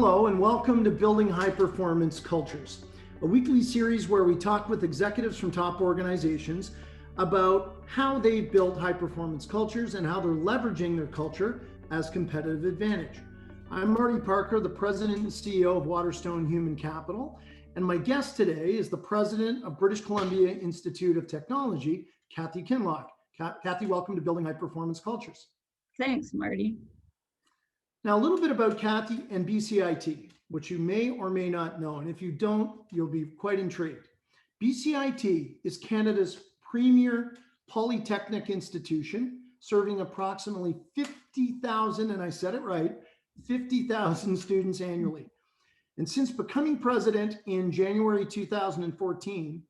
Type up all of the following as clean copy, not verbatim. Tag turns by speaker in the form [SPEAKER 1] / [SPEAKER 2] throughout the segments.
[SPEAKER 1] Hello and welcome to Building High Performance Cultures, a weekly series where we talk with executives from top organizations about how they've built high performance cultures and how they're leveraging their culture as competitive advantage. I'm Marty Parker, the President and CEO of Waterstone Human Capital, and my guest today is the President of British Columbia Institute of Technology, Kathy Kinloch. Kathy, welcome to Building High Performance Cultures.
[SPEAKER 2] Thanks, Marty.
[SPEAKER 1] Now, a little bit about Kathy and BCIT, which you may or may not know, and if you don't, you'll be quite intrigued. BCIT is Canada's premier polytechnic institution, serving approximately 50,000, and I said it right, 50,000 students annually. And since becoming president in January 2014,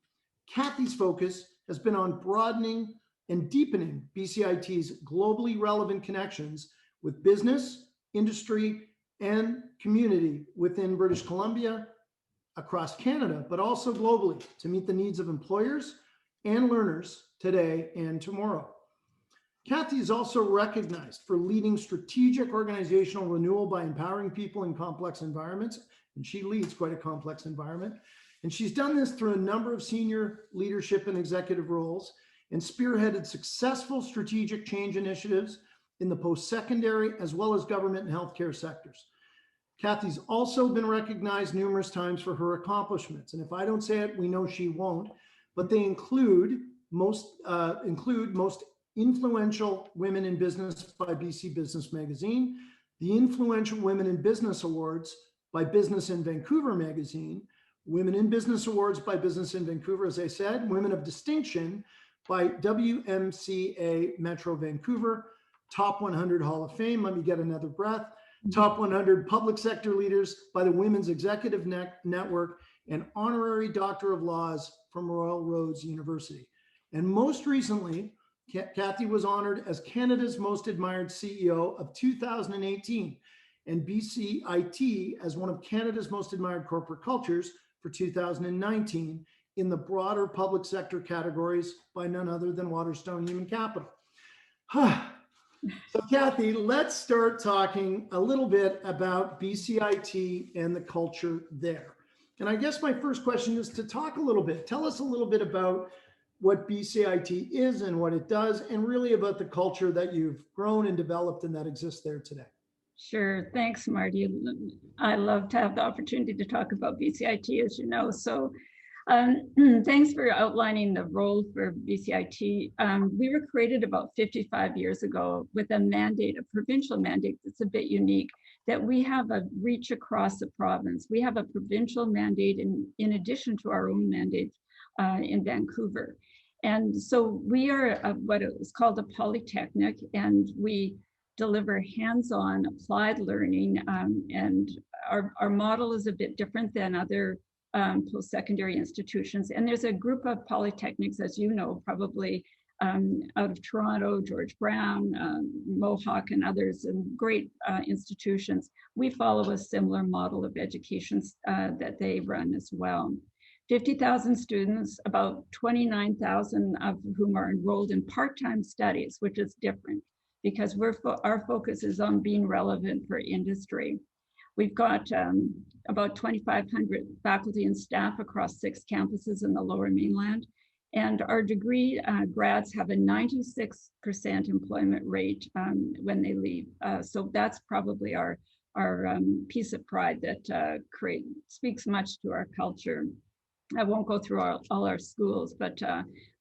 [SPEAKER 1] Kathy's focus has been on broadening and deepening BCIT's globally relevant connections with business, industry, and community within British Columbia, across Canada, but also globally to meet the needs of employers and learners today and tomorrow. Kathy is also recognized for leading strategic organizational renewal by empowering people in complex environments, and she leads quite a complex environment. And she's done this through a number of senior leadership and executive roles and spearheaded successful strategic change initiatives in the post-secondary as well as government and healthcare sectors. Kathy's also been recognized numerous times for her accomplishments. And if I don't say it, we know she won't, but they include most influential women in business by BC Business Magazine, the Influential Women in Business Awards by Business in Vancouver Magazine, Women in Business Awards by Business in Vancouver, as I said, Women of Distinction by WMCA Metro Vancouver, Top 100 Hall of Fame, let me get another breath, Top 100 Public Sector Leaders by the Women's Executive Network, and Honorary Doctor of Laws from Royal Roads University. And most recently, Kathy was honored as Canada's Most Admired CEO of 2018 and BCIT as one of Canada's Most Admired Corporate Cultures for 2019 in the broader public sector categories by none other than Waterstone Human Capital. So Kathy, let's start talking a little bit about BCIT and the culture there. And I guess my first question is to talk a little bit, tell us a little bit about what BCIT is and what it does, and really about the culture that you've grown and developed and that exists there today.
[SPEAKER 2] Sure. Thanks, Marty. I love to have the opportunity to talk about BCIT, as you know. So thanks for outlining the role for BCIT. We were created about 55 years ago with a mandate, a provincial mandate that's a bit unique, that we have a reach across the province. We have a provincial mandate in addition to our own mandate in Vancouver. And so we are what is called a polytechnic, and we deliver hands-on applied learning. And our model is a bit different than other post-secondary institutions. And there's a group of polytechnics, as you know, probably out of Toronto, George Brown, Mohawk, and others, and great institutions. We follow a similar model of education that they run as well. 50,000 students, about 29,000 of whom are enrolled in part-time studies, which is different because our focus is on being relevant for industry. We've got about 2,500 faculty and staff across 6 campuses in the Lower Mainland. And our degree grads have a 96% employment rate when they leave. So that's probably our piece of pride that speaks much to our culture. I won't go through all our schools, but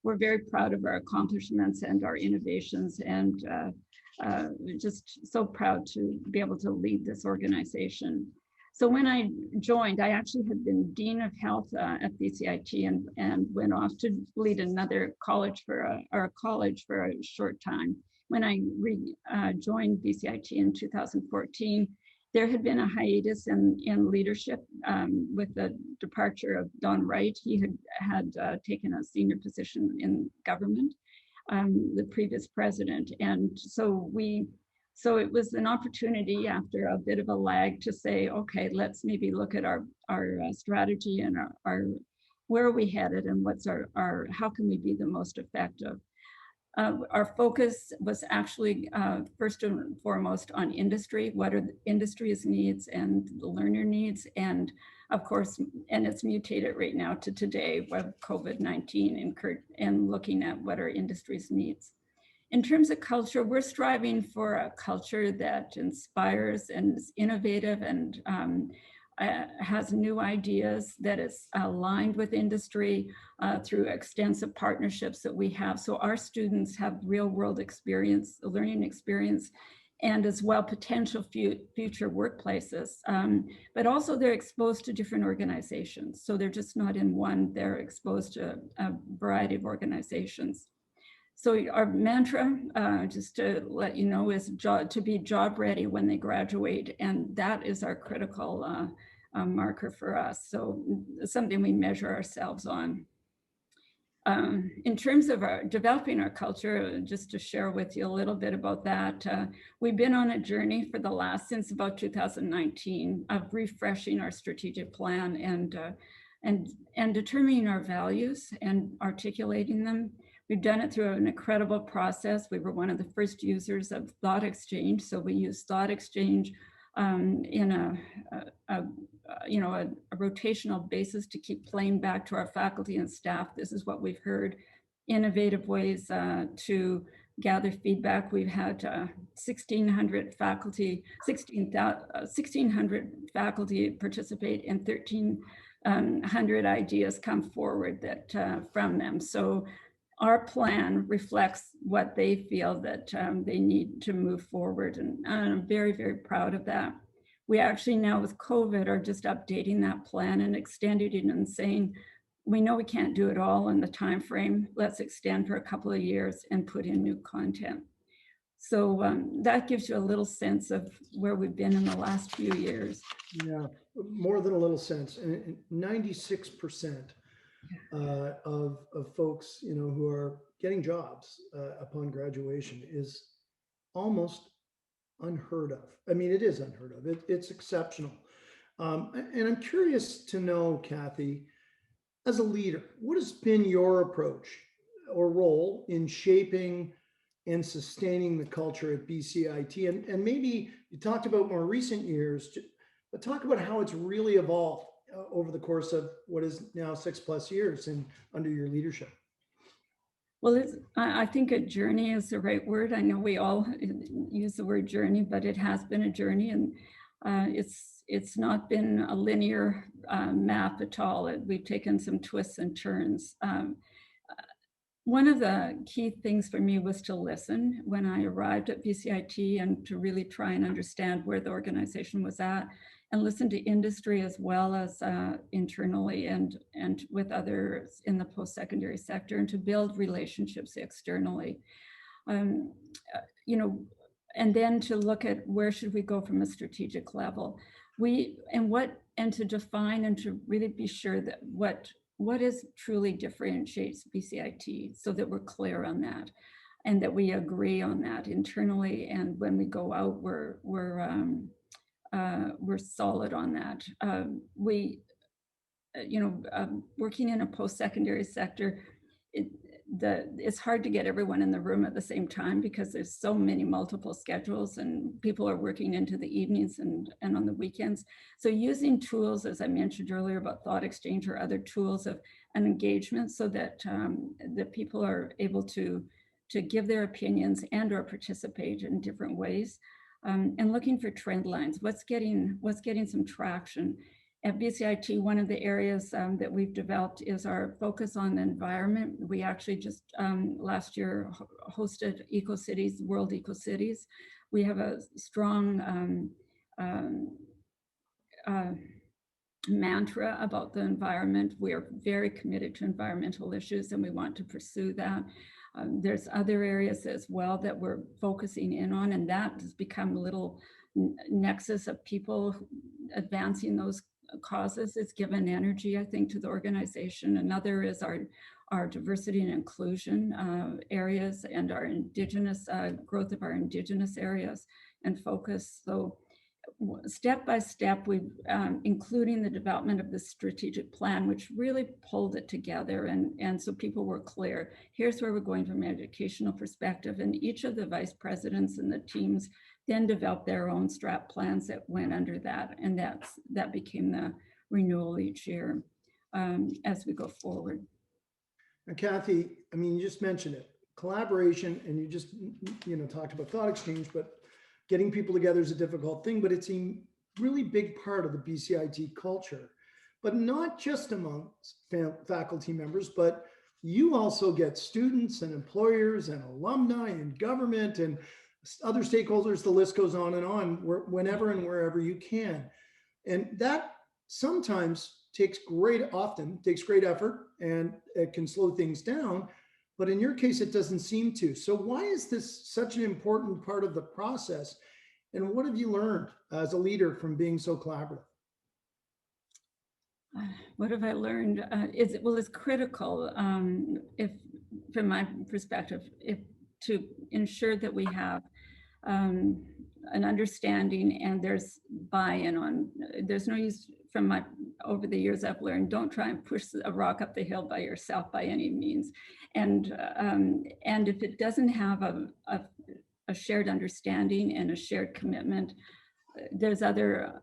[SPEAKER 2] we're very proud of our accomplishments and our innovations, and just so proud to be able to lead this organization. So when I joined, I actually had been Dean of Health at BCIT and went off to lead another college for a short time. When I joined BCIT in 2014, there had been a hiatus in leadership with the departure of Don Wright. He had taken a senior position in government, the previous president. And so it was an opportunity after a bit of a lag to say, okay, let's maybe look at our strategy and our where are we headed and what's our how can we be the most effective. Our focus was actually first and foremost on industry, what are the industry's needs and the learner needs, and of course, and it's mutated right now to today with COVID-19 and looking at what are industry's needs. In terms of culture, we're striving for a culture that inspires and is innovative and has new ideas, that is aligned with industry through extensive partnerships that we have. So our students have real world experience, learning experience, and as well potential future workplaces. But also they're exposed to different organizations. So they're just not in one, they're exposed to a variety of organizations. So our mantra, just to let you know, is to be job ready when they graduate. And that is our critical marker for us. So something we measure ourselves on. In terms of developing our culture, just to share with you a little bit about that, we've been on a journey for the since about 2019 of refreshing our strategic plan and determining our values and articulating them. We've done it through an incredible process. We were one of the first users of Thought Exchange. So we use Thought Exchange in a rotational basis to keep playing back to our faculty and staff. This is what we've heard. Innovative ways to gather feedback. We've had 1,600 faculty, 1,600 faculty participate, and 1,300 ideas come forward that from them. So our plan reflects what they feel that they need to move forward. And I'm very, very proud of that. We actually now with COVID are just updating that plan and extending it and saying, we know we can't do it all in the time frame. Let's extend for a couple of years and put in new content. So that gives you a little sense of where we've been in the last few years.
[SPEAKER 1] Yeah, more than a little sense. And 96% of folks, who are getting jobs upon graduation is almost unheard of. I mean, it is unheard of. It's exceptional. And I'm curious to know, Kathy, as a leader, what has been your approach or role in shaping and sustaining the culture at BCIT? And maybe you talked about more recent years, but talk about how it's really evolved over the course of what is now 6+ years and under your leadership.
[SPEAKER 2] Well, I think a journey is the right word. I know we all use the word journey, but it has been a journey, and it's not been a linear map at all. We've taken some twists and turns. One of the key things for me was to listen when I arrived at BCIT and to really try and understand where the organization was at and listen to industry as well as internally and with others in the post-secondary sector, and to build relationships externally. And then to look at where should we go from a strategic level. And to define and to really be sure that what is truly differentiates BCIT, so that we're clear on that and that we agree on that internally, and when we go out we're solid on that. Working in a post-secondary sector, it's hard to get everyone in the room at the same time because there's so many multiple schedules and people are working into the evenings and on the weekends. So using tools, as I mentioned earlier about Thought Exchange or other tools of an engagement, so that that people are able to give their opinions and or participate in different ways, and looking for trend lines. What's getting some traction. At BCIT, one of the areas that we've developed is our focus on the environment. We actually just last year hosted EcoCities, World EcoCities. We have a strong mantra about the environment. We are very committed to environmental issues and we want to pursue that. There's other areas as well that we're focusing in on, and that has become a little nexus of people advancing those causes. It's given energy, I think, to the organization. Another is our diversity and inclusion areas and our indigenous growth of our indigenous areas and focus. So step by step, including the development of the strategic plan, which really pulled it together. And so people were clear, here's where we're going from an educational perspective. And each of the vice presidents and the teams then developed their own strat plans that went under that. And that became the renewal each year as we go forward.
[SPEAKER 1] And Kathy, I mean, you just mentioned it, collaboration, and you just, talked about thought exchange, but getting people together is a difficult thing, but it's a really big part of the BCIT culture, but not just amongst faculty members, but you also get students and employers and alumni and government and other stakeholders. The list goes on and on, whenever and wherever you can. And that sometimes often takes great effort, and it can slow things down. But in your case, it doesn't seem to. So why is this such an important part of the process? And what have you learned as a leader from being so collaborative?
[SPEAKER 2] What have I learned? It's critical, if from my perspective, to ensure that we have an understanding and there's buy-in on. There's no use over the years I've learned, don't try and push a rock up the hill by yourself by any means. And if it doesn't have a shared understanding and a shared commitment, there's other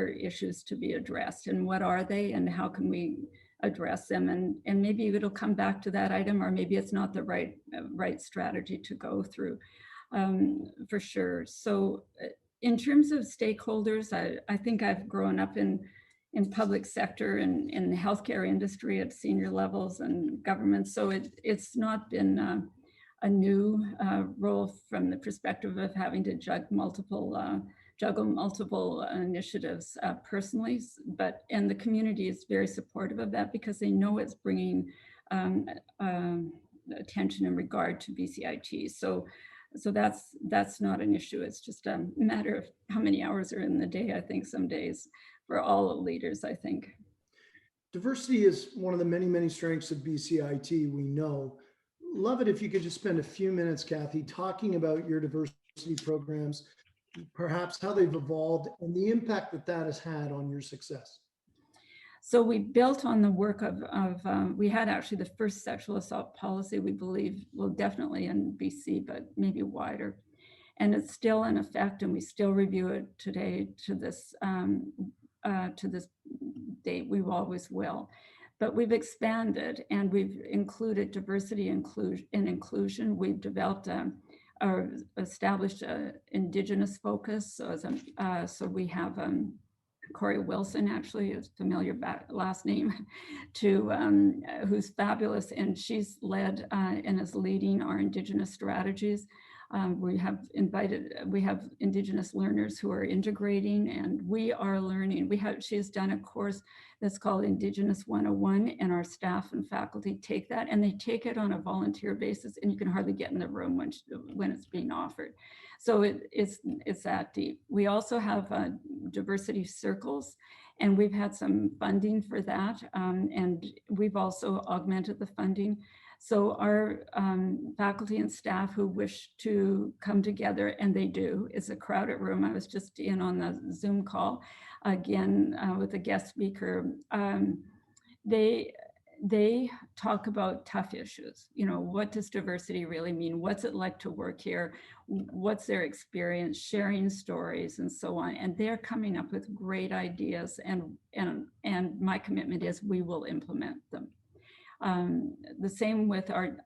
[SPEAKER 2] issues to be addressed. And what are they, and how can we address them? And maybe it'll come back to that item, or maybe it's not the right strategy to go through, for sure. So in terms of stakeholders, I think I've grown up in public sector and in the healthcare industry at senior levels and government. So it's not been a new role from the perspective of having to juggle multiple initiatives personally, and the community is very supportive of that because they know it's bringing attention in regard to BCIT. So that's not an issue. It's just a matter of how many hours are in the day, I think, some days for all leaders, I think.
[SPEAKER 1] Diversity is one of the many, many strengths of BCIT, we know. Love it if you could just spend a few minutes, Kathy, talking about your diversity programs, perhaps how they've evolved and the impact that has had on your success.
[SPEAKER 2] So we built on the work we had actually the first sexual assault policy, we believe, well, definitely in BC, but maybe wider. And it's still in effect, and we still review it today to this date. We always will. But we've expanded and we've included diversity and inclusion. We've developed or established an Indigenous focus. So we have Corey Wilson, actually, is familiar last name, who's fabulous, and she's led and is leading our Indigenous strategies. We have Indigenous learners who are integrating, and we are learning. She's done a course that's called Indigenous 101, and our staff and faculty take that, and they take it on a volunteer basis, and you can hardly get in the room when it's being offered. So it's that deep. We also have diversity circles, and we've had some funding for that, and we've also augmented the funding. So our faculty and staff who wish to come together, and they do, it's a crowded room. I was just in on the Zoom call again with a guest speaker. They talk about tough issues. What does diversity really mean? What's it like to work here? What's their experience, sharing stories and so on. And they're coming up with great ideas, and my commitment is we will implement them. The same with our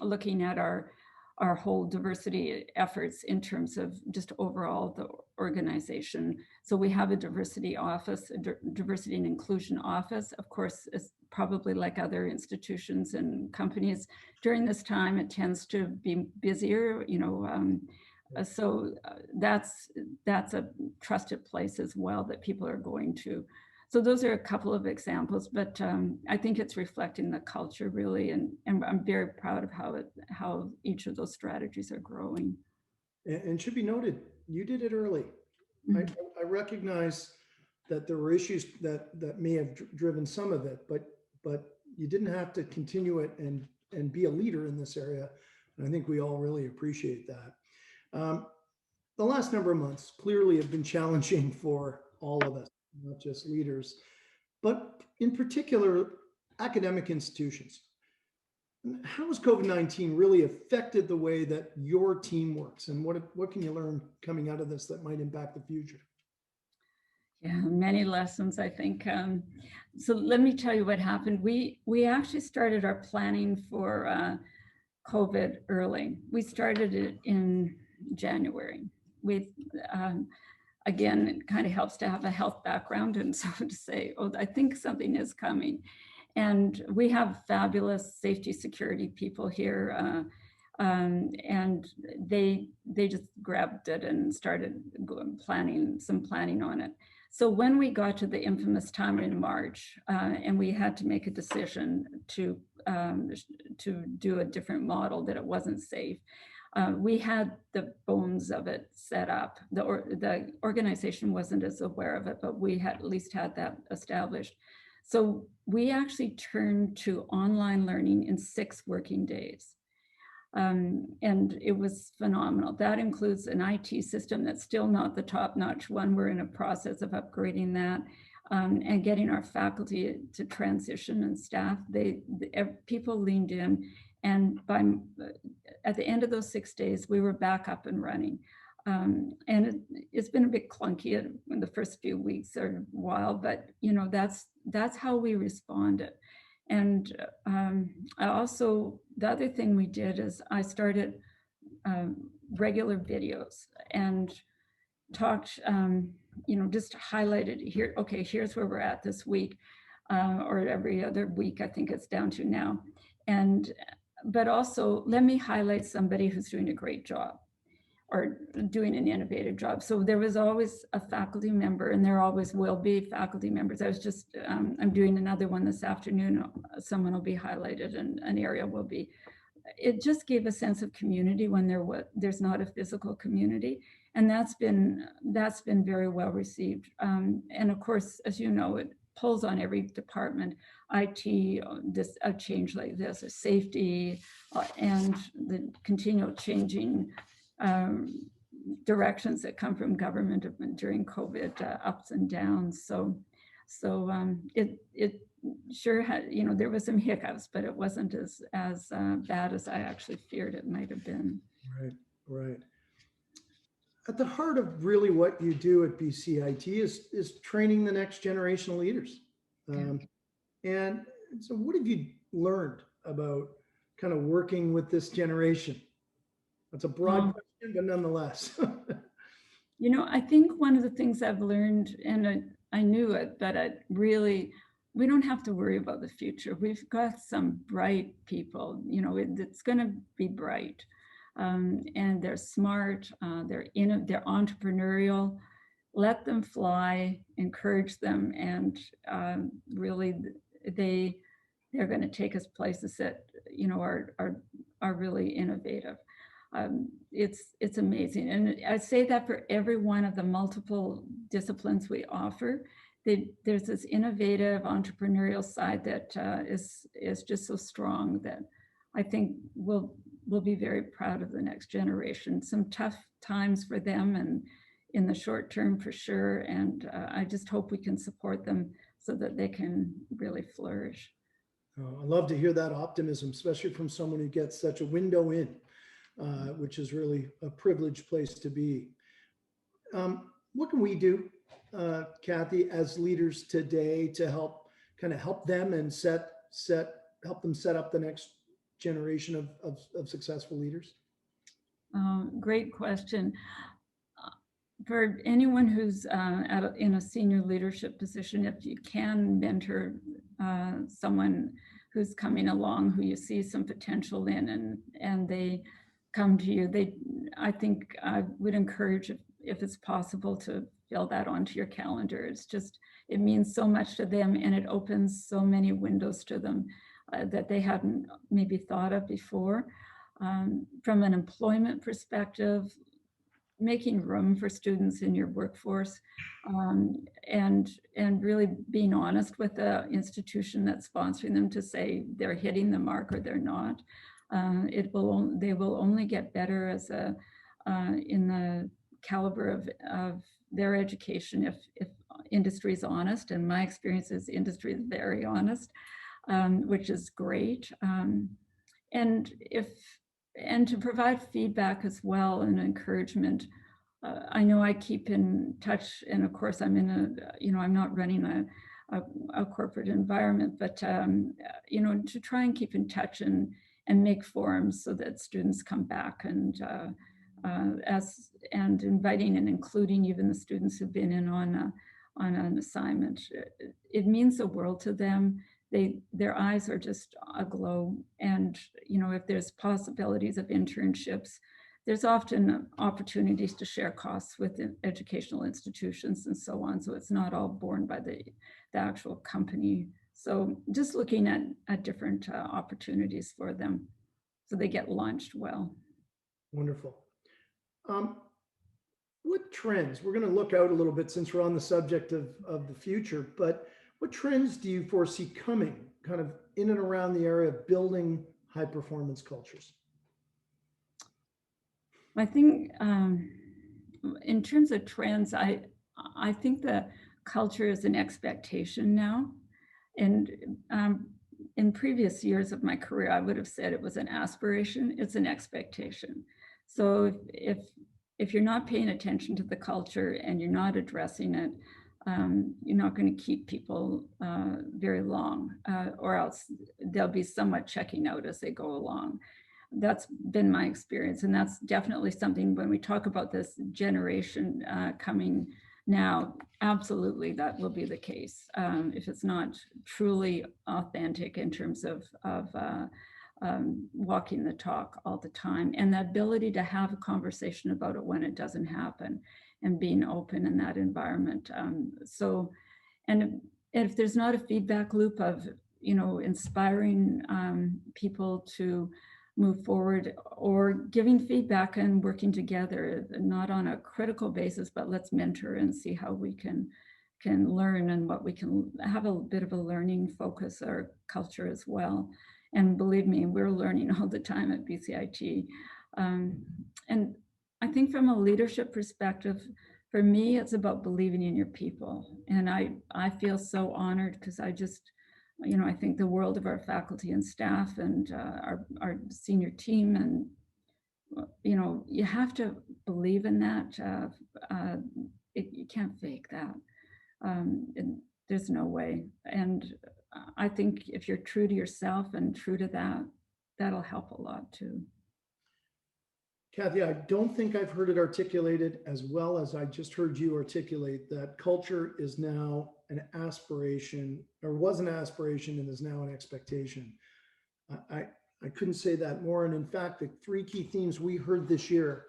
[SPEAKER 2] looking at our whole diversity efforts in terms of just overall the organization. So we have a diversity office, a diversity and inclusion office. Of course, it's probably like other institutions and companies. During this time, it tends to be busier, so that's a trusted place as well that people are going to. So those are a couple of examples, but I think it's reflecting the culture really, and I'm very proud of how each of those strategies are growing.
[SPEAKER 1] And should be noted, you did it early. Mm-hmm. I recognize that there were issues that may have driven some of it, but you didn't have to continue it and be a leader in this area. And I think we all really appreciate that. the last number of months clearly have been challenging for all of us, not just leaders, but in particular, academic institutions. How has COVID-19 really affected the way that your team works, and what can you learn coming out of this that might impact the future?
[SPEAKER 2] Yeah, many lessons, I think. So let me tell you what happened. We actually started our planning for COVID early. We started it in January. We again, it kind of helps to have a health background, and so to say, oh, I think something is coming. And we have fabulous safety security people here, and they just grabbed it and started planning on it. So when we got to the infamous time in March, and we had to make a decision to do a different model, that it wasn't safe, we had the bones of it set up. The organization wasn't as aware of it, but we had at least had that established. So we actually turned to online learning in 6 working days. And it was phenomenal. That includes an IT system that's still not the top-notch one. We're in a process of upgrading that, and getting our faculty to transition, and staff. People leaned in, and at the end of those 6 days, we were back up and running. And it's been a bit clunky in the first few weeks or a while, but that's how we responded. And the other thing we did is I started regular videos and talked, just highlighted here, okay, here's where we're at this week, or every other week, I think it's down to now. But also let me highlight somebody who's doing a great job or doing an innovative job. So there was always a faculty member, and there always will be faculty members. I'm doing another one this afternoon. Someone will be highlighted and an area will be. It just gave a sense of community when there's not a physical community. And that's been very well received. And of course, as you know, it pulls on every department, IT, a change like this, safety, and the continual changing directions that come from government during COVID, ups and downs. So it sure had, there was some hiccups, but it wasn't as bad as I actually feared it might have been.
[SPEAKER 1] Right. At the heart of really what you do at BCIT is training the next generation of leaders. And so what have you learned about kind of working with this generation? That's a broad question, but nonetheless.
[SPEAKER 2] I think one of the things I've learned, and I knew it, but we don't have to worry about the future. We've got some bright people, it's going to be bright. And they're smart, they're entrepreneurial. Let them fly, encourage them, and really they're going to take us places that are really innovative. It's amazing, and I say that for every one of the multiple disciplines we offer. There's this innovative entrepreneurial side that is just so strong that I think we'll be very proud of the next generation. Some tough times for them, and in the short term for sure. And I just hope we can support them so that they can really flourish.
[SPEAKER 1] I love to hear that optimism, especially from someone who gets such a window in, which is really a privileged place to be. What can we do, Kathy, as leaders today to help them and help them set up the next generation of successful leaders?
[SPEAKER 2] Great question. For anyone who's in a senior leadership position, if you can mentor someone who's coming along who you see some potential in, and they come to you, I think I would encourage, if it's possible, to fill that onto your calendar. It means so much to them, and it opens so many windows to them that they hadn't maybe thought of before. From an employment perspective, making room for students in your workforce, and really being honest with the institution that's sponsoring them to say they're hitting the mark or they're not. They will only get better in the caliber of their education if industry is honest, and my experience is industry is very honest, which is great. And to provide feedback as well and encouragement. I know I keep in touch, and of course I'm I'm not running a corporate environment, but to try and keep in touch and make forums so that students come back, and inviting and including even the students who've been in on an assignment. It means the world to them. Their eyes are just aglow, and if there's possibilities of internships, there's often opportunities to share costs with educational institutions and so on. So it's not all borne by the actual company. So just looking at different opportunities for them so they get launched well.
[SPEAKER 1] Wonderful. What trends, we're going to look out a little bit since we're on the subject of the future, but what trends do you foresee coming kind of in and around the area of building high performance cultures?
[SPEAKER 2] I think in terms of trends, I think the culture is an expectation now. And in previous years of my career, I would have said it was an aspiration. It's an expectation. So if you're not paying attention to the culture and you're not addressing it, you're not going to keep people very long, or else they'll be somewhat checking out as they go along. That's been my experience, and that's definitely something when we talk about this generation coming now, absolutely that will be the case. If it's not truly authentic in terms of walking the talk all the time, and the ability to have a conversation about it when it doesn't happen, and being open in that environment. And if there's not a feedback loop of inspiring people to move forward, or giving feedback and working together, not on a critical basis, but let's mentor and see how we can learn, and what we can have a bit of a learning focus or culture as well. And believe me, we're learning all the time at BCIT. And I think from a leadership perspective, for me, it's about believing in your people. And I feel so honored, because I think the world of our faculty and staff, and our senior team, and you have to believe in that. You can't fake that. There's no way. And I think if you're true to yourself and true to that, that'll help a lot too.
[SPEAKER 1] Kathy, I don't think I've heard it articulated as well as I just heard you articulate that culture is now an aspiration, or was an aspiration and is now an expectation. I couldn't say that more. And in fact, the three key themes we heard this year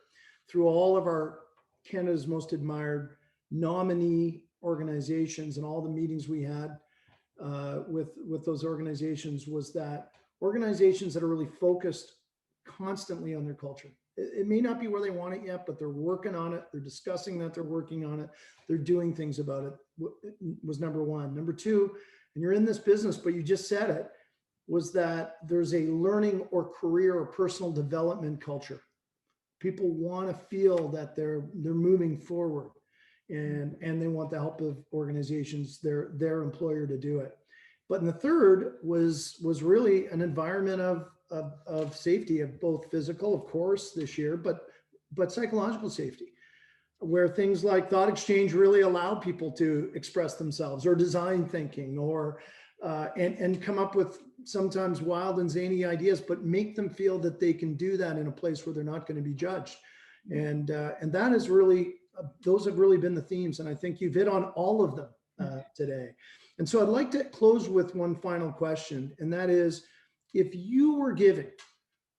[SPEAKER 1] through all of our Canada's Most Admired nominee organizations and all the meetings we had with those organizations was that organizations that are really focused constantly on their culture. It may not be where they want it yet, but they're working on it. They're discussing that, they're working on it. They're doing things about it, was number one. Number two, and you're in this business, but you just said it, was that there's a learning or career or personal development culture. People want to feel that they're moving forward, and they want the help of organizations, their employer, to do it. But the third was really an environment of safety, of both physical, of course, this year, but psychological safety, where things like thought exchange really allow people to express themselves, or design thinking, or and come up with sometimes wild and zany ideas, but make them feel that they can do that in a place where they're not going to be judged. And that is really, those have really been the themes. And I think you've hit on all of them today. And so I'd like to close with one final question. And that is, if you were giving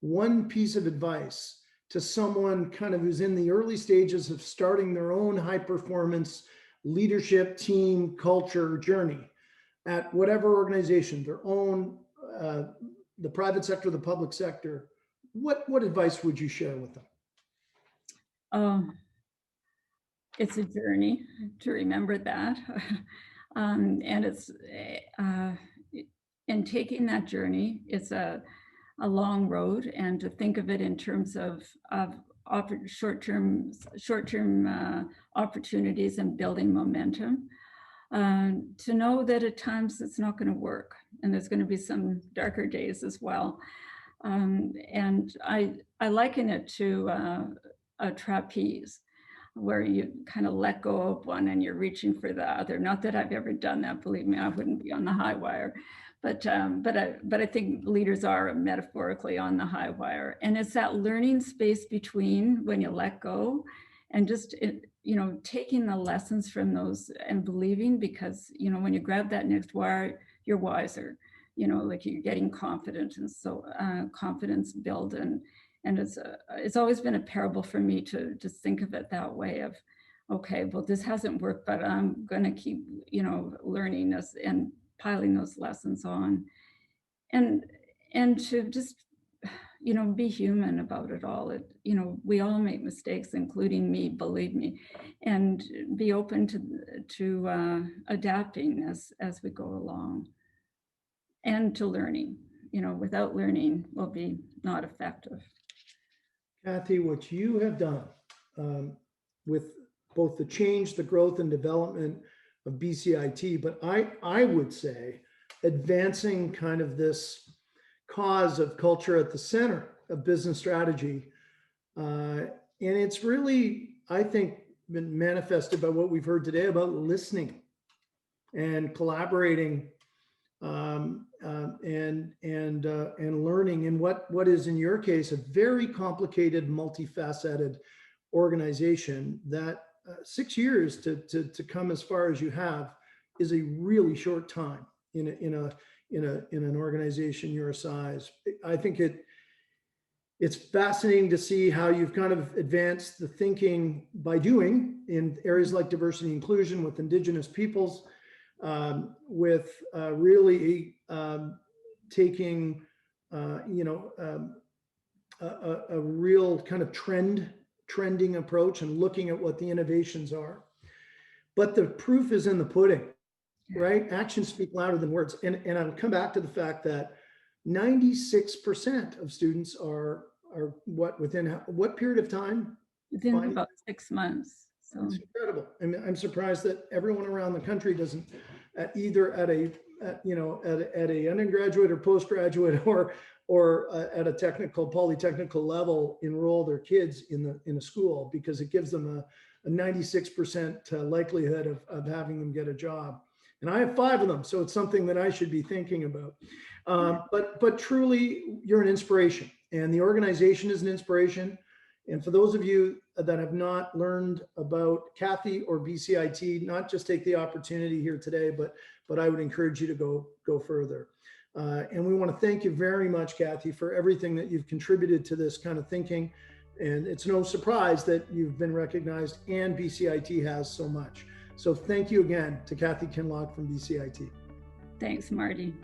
[SPEAKER 1] one piece of advice to someone kind of who's in the early stages of starting their own high performance leadership, team, culture journey at whatever organization, their own, the private sector, the public sector, what advice would you share with them?
[SPEAKER 2] It's a journey to remember that. And it's in taking that journey, it's a long road, and to think of it in terms of short-term opportunities and building momentum. To know that at times it's not going to work, and there's going to be some darker days as well. And I liken it to a trapeze, where you kind of let go of one and you're reaching for the other. Not that I've ever done that, believe me, I wouldn't be on the high wire. But I think leaders are metaphorically on the high wire. And it's that learning space between when you let go and just, taking the lessons from those and believing, because, when you grab that next wire, you're wiser, like you're getting confident. And so confidence build. And it's always been a parable for me to just think of it that way of, okay, well, this hasn't worked, but I'm going to keep, learning this and piling those lessons on, and to just, be human about it all. We all make mistakes, including me, believe me, and be open to adapting as we go along, and to learning. Without learning, we'll be not effective.
[SPEAKER 1] Kathy, what you have done with both the change, the growth and development of BCIT, but I would say advancing kind of this cause of culture at the center of business strategy. And it's really, I think, been manifested by what we've heard today about listening and collaborating and learning in what is, in your case, a very complicated, multifaceted organization that 6 years to come as far as you have is a really short time in an organization your size. I think it's fascinating to see how you've kind of advanced the thinking by doing in areas like diversity and inclusion with Indigenous peoples, with really taking a real kind of trending approach and looking at what the innovations are. But the proof is in the pudding, right? Actions speak louder than words. And I'll come back to the fact that 96% of students are within what period of time?
[SPEAKER 2] Within about 6 months. So
[SPEAKER 1] it's incredible. I mean, I'm surprised that everyone around the country doesn't either at a undergraduate or postgraduate or at a polytechnical level enroll their kids in a school, because it gives them a 96% likelihood of having them get a job. And I have 5 of them, so it's something that I should be thinking about. But truly, you're an inspiration, and the organization is an inspiration. And for those of you that have not learned about Kathy or BCIT, not just take the opportunity here today, but I would encourage you to go further. And we want to thank you very much, Kathy, for everything that you've contributed to this kind of thinking. And it's no surprise that you've been recognized, and BCIT has so much. So thank you again to Kathy Kinloch from BCIT.
[SPEAKER 2] Thanks, Marty.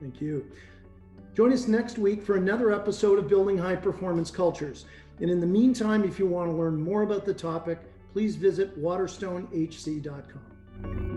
[SPEAKER 1] Thank you. Join us next week for another episode of Building High Performance Cultures. And in the meantime, if you want to learn more about the topic, please visit waterstonehc.com.